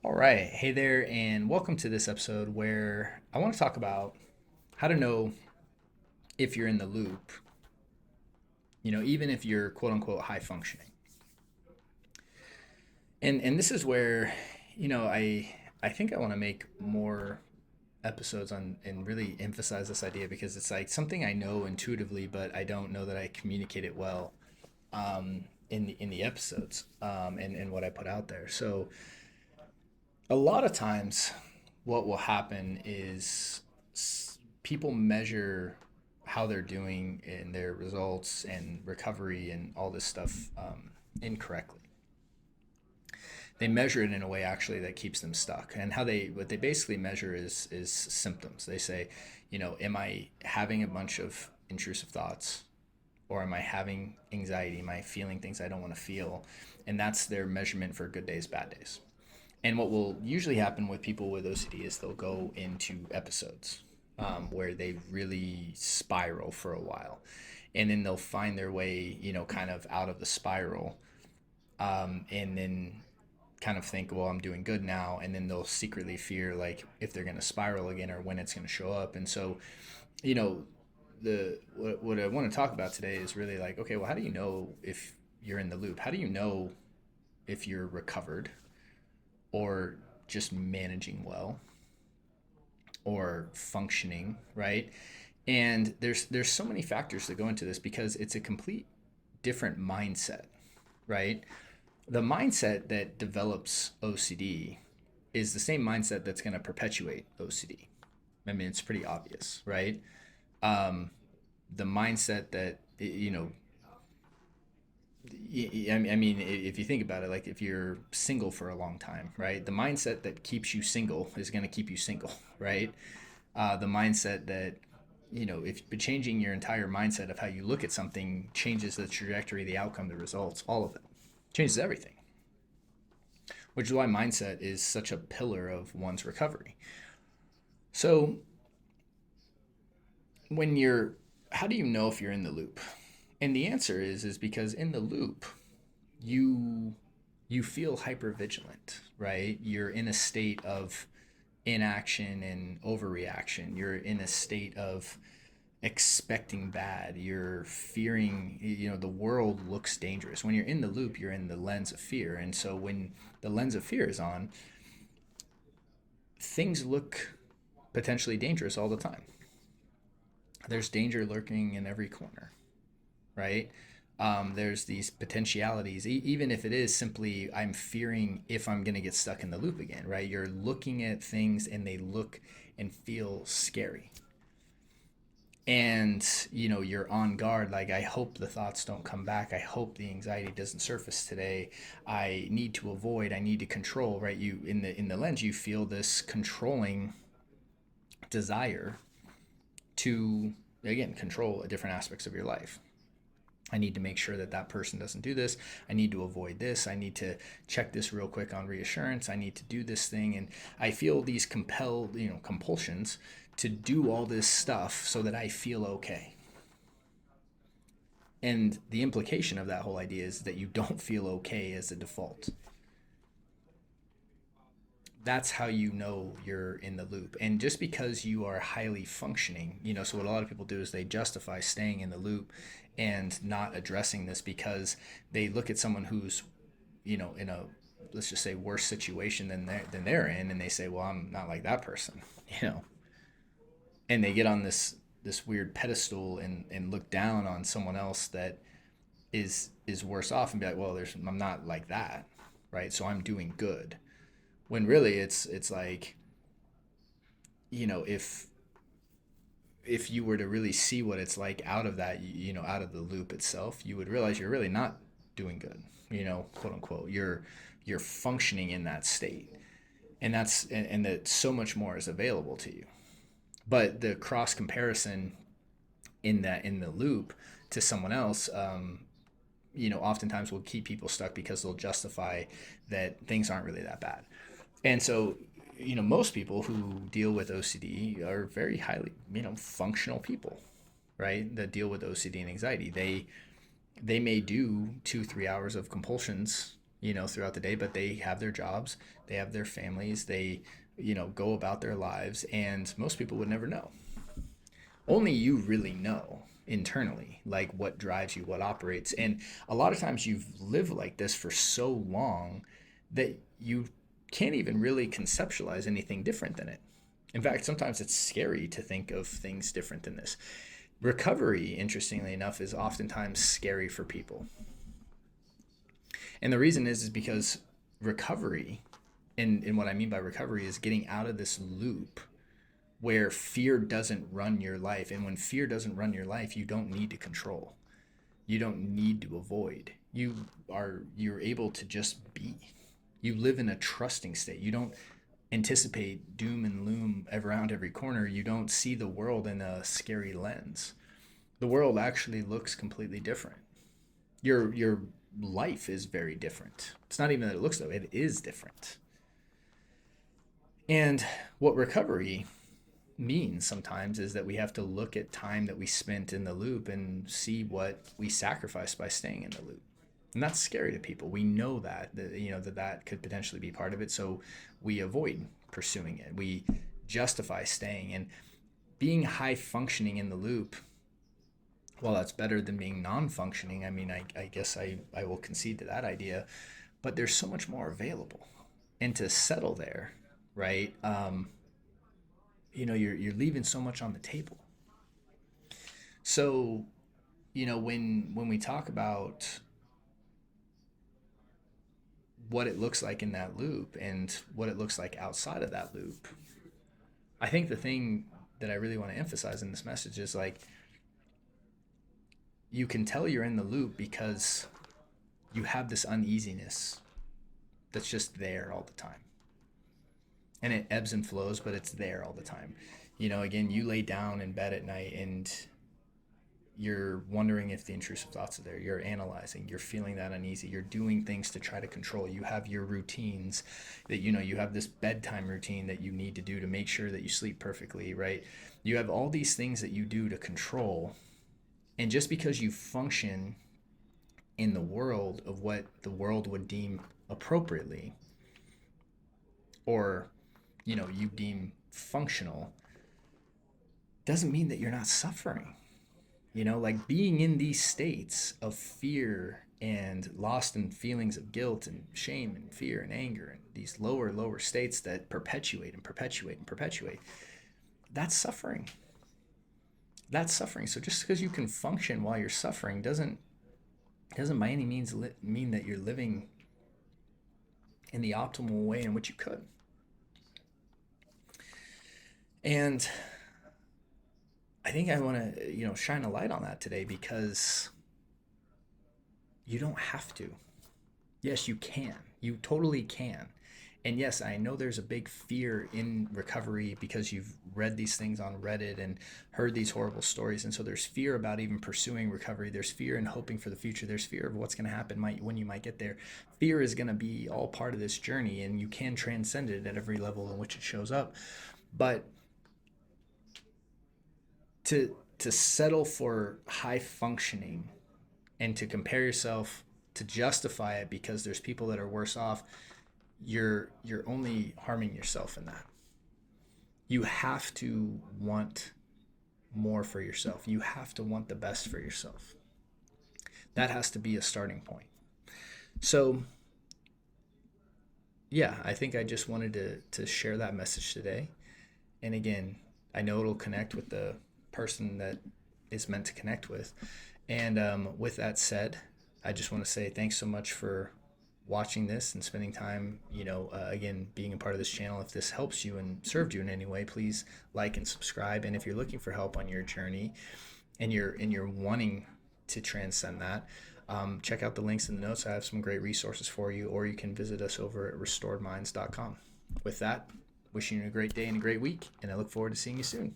All right. Hey there, and welcome to this episode where I want to talk about how to know if you're in the loop, even if you're quote unquote high functioning. And this is where, I think I want to make more episodes on and really emphasize this idea because it's like something I know intuitively, but I don't know that I communicate it well in the episodes and what I put out there. So a lot of times what will happen is people measure how they're doing in their results and recovery and all this stuff incorrectly. They measure it in a way actually that keeps them stuck. And what they basically measure is symptoms. They say, am I having a bunch of intrusive thoughts, or am I having anxiety? Am I feeling things I don't want to feel? And that's their measurement for good days, bad days. And what will usually happen with people with OCD is they'll go into episodes where they really spiral for a while. And then they'll find their way, kind of out of the spiral. And then kind of think, well, I'm doing good now. And then they'll secretly fear, like, if they're going to spiral again or when it's going to show up. And so, you know, what I want to talk about today is really like, okay, well, how do you know if you're in the loop? How do you know if you're recovered or just managing well or functioning, right? And there's so many factors that go into this because it's a complete different mindset, right? The mindset that develops OCD is the same mindset that's going to perpetuate OCD. I mean, it's pretty obvious, right? Um, the mindset that I mean, if you think about it, like if you're single for a long time, right? The mindset that keeps you single is going to keep you single, right? The mindset that, if changing your entire mindset of how you look at something changes the trajectory, the outcome, the results, all of it changes everything, which is why mindset is such a pillar of one's recovery. So, when you're, how do you know if you're in the loop? And the answer is because in the loop, you you feel hyper vigilant, right? You're in a state of inaction and overreaction. You're in a state of expecting bad. You're fearing, the world looks dangerous. When you're in the loop, you're in the lens of fear. And so when the lens of fear is on, things look potentially dangerous all the time. There's danger lurking in every corner, right? There's these potentialities, even if it is simply I'm fearing if I'm going to get stuck in the loop again, right? You're looking at things and they look and feel scary. And you're on guard, like, I hope the thoughts don't come back, I hope the anxiety doesn't surface today, I need to avoid, I need to control, right? You in the lens, you feel this controlling desire to, again, control different aspects of your life. I need to make sure that that person doesn't do this. I need to avoid this. I need to check this real quick on reassurance. I need to do this thing. And I feel these compulsions to do all this stuff so that I feel okay. And the implication of that whole idea is that you don't feel okay as a default. That's how you know you're in the loop. And just because you are highly functioning, so what a lot of people do is they justify staying in the loop and not addressing this because they look at someone who's, in a, let's just say, worse situation than they're in, and they say, well, I'm not like that person, and they get on this weird pedestal and look down on someone else that is worse off and be like, well, I'm not like that, right? So I'm doing good. When really it's like, if you were to really see what it's like out of that, out of the loop itself, you would realize you're really not doing good, quote unquote. You're functioning in that state, and that so much more is available to you. But the cross comparison in the loop to someone else, oftentimes will keep people stuck because they'll justify that things aren't really that bad. And so, most people who deal with OCD are very highly, functional people, right? That deal with OCD and anxiety. They may do 2-3 hours of compulsions throughout the day, but they have their jobs, they have their families, they, go about their lives, and most people would never know. Only you really know internally, like what drives you, what operates. And a lot of times you've lived like this for so long that you can't even really conceptualize anything different than it. In fact, sometimes it's scary to think of things different than this. Recovery, interestingly enough, is oftentimes scary for people. And the reason is because recovery, and what I mean by recovery is getting out of this loop where fear doesn't run your life. And when fear doesn't run your life, you don't need to control. You don't need to avoid. You're able to just be. You live in a trusting state. You don't anticipate doom and loom around every corner. You don't see the world in a scary lens. The world actually looks completely different. Your life is very different. It's not even that it looks though, it is different. And what recovery means sometimes is that we have to look at time that we spent in the loop and see what we sacrificed by staying in the loop. And that's scary to people. We know that could potentially be part of it. So we avoid pursuing it. We justify staying. And being high functioning in the loop, well, that's better than being non-functioning. I mean, I guess I will concede to that idea, but there's so much more available. And to settle there, right? You're leaving so much on the table. So, when we talk about what it looks like in that loop and what it looks like outside of that loop, I think the thing that I really want to emphasize in this message is like, you can tell you're in the loop because you have this uneasiness that's just there all the time. And it ebbs and flows, but it's there all the time. Again, you lay down in bed at night and you're wondering if the intrusive thoughts are there. You're analyzing, you're feeling that uneasy. You're doing things to try to control. You have your routines that, you have this bedtime routine that you need to do to make sure that you sleep perfectly, right? You have all these things that you do to control. And just because you function in the world of what the world would deem appropriately, or, you deem functional, doesn't mean that you're not suffering. Like being in these states of fear and lost in feelings of guilt and shame and fear and anger and these lower states that perpetuate and perpetuate and perpetuate, that's suffering. That's suffering. So just because you can function while you're suffering doesn't by any means mean that you're living in the optimal way in which you could. And I think I want to, shine a light on that today, because you don't have to. Yes, you can. You totally can. And yes, I know there's a big fear in recovery because you've read these things on Reddit and heard these horrible stories. And so there's fear about even pursuing recovery. There's fear in hoping for the future. There's fear of what's going to happen when you might get there. Fear is going to be all part of this journey, and you can transcend it at every level in which it shows up. But to settle for high functioning and to compare yourself, to justify it because there's people that are worse off, you're only harming yourself in that. You have to want more for yourself. You have to want the best for yourself. That has to be a starting point. So yeah, I think I just wanted to share that message today. And again, I know it'll connect with the person that is meant to connect with. And with that said, I just want to say thanks so much for watching this and spending time, again, being a part of this channel. If this helps you and served you in any way, please like and subscribe. And if you're looking for help on your journey and you're wanting to transcend that, check out the links in the notes. I have some great resources for you, or you can visit us over at restoredminds.com. With that, wishing you a great day and a great week, and I look forward to seeing you soon.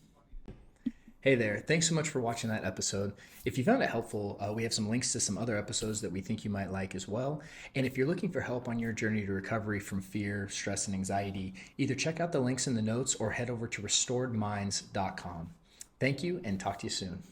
Hey there, thanks so much for watching that episode. If you found it helpful, we have some links to some other episodes that we think you might like as well. And if you're looking for help on your journey to recovery from fear, stress, and anxiety, either check out the links in the notes or head over to restoredminds.com. Thank you, and talk to you soon.